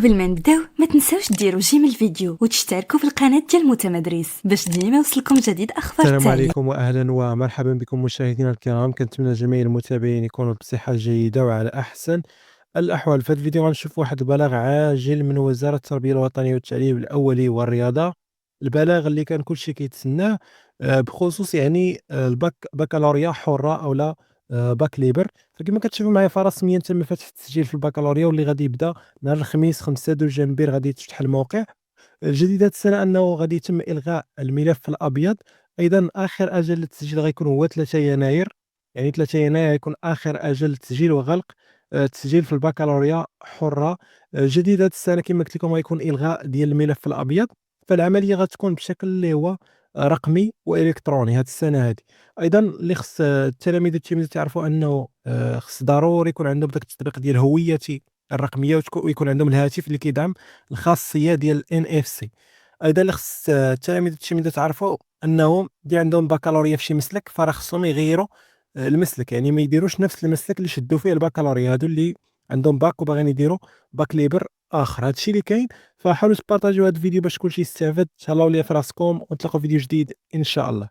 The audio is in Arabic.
قبل ما نبداو ما تنساوش ديروا جيم الفيديو وتشتركوا في القناه ديال متمدرس باش ديما يوصلكم جديد اخبار السلام التعليم. عليكم واهلا ومرحبا بكم مشاهدينا الكرام. كنتمنى جميع المتابعين يكونوا بصحه جيده وعلى احسن الاحوال. في هذا الفيديو غنشوف واحد البلاغ عاجل من وزاره التربيه الوطنيه والتعليم الاولي والرياضه. البلاغ اللي كان كلشي كيتسناه بخصوص بكالوريا حره او لا باك ليبر. فكما كتشوفوا معايا فرسميا تم فتح التسجيل في البكالوريا واللي غادي يبدا نهار الخميس 5 دجنبر. غادي تفتح الموقع. الجديد هذه السنة أنه غادي يتم إلغاء الملف الأبيض. أيضًا آخر أجل للتسجيل غيكون هو 3 يناير، يعني 3 يناير غيكون آخر أجل للتسجيل وغلق التسجيل في البكالوريا حرة. الجديد هذه السنة كما قلت لكم غيكون إلغاء ديال الملف الأبيض، فالعملية غتكون بشكل اللي هو رقمي وإلكتروني هذه السنة هذه. أيضًا اللي خص التلاميذ والتلميذات يعرفوا أنه خص ضروري يكون عندهم داك التطبيق ديال هويتي الرقمية ويكون عندهم الهاتف اللي كيدعم الخاصية ديال NFC. أيضًا اللي خص التلاميذ والتلميذات يعرفوا أنهم اللي عندهم بكالوريا في شي مسلك فراه خصهم يغيروا المسلك، يعني ما يديروش نفس المسلك اللي شدوا فيه البكالوريا. هادو اللي عندهم باك وباغيين يديروا باك ليبر آخر، هادشي اللي كاين. فحاولوا تبارطاجيو هاد الفيديو باش كلشي يستافد. تهلاو ليا في راسكم ونتلاقاو في فيديو جديد إن شاء الله.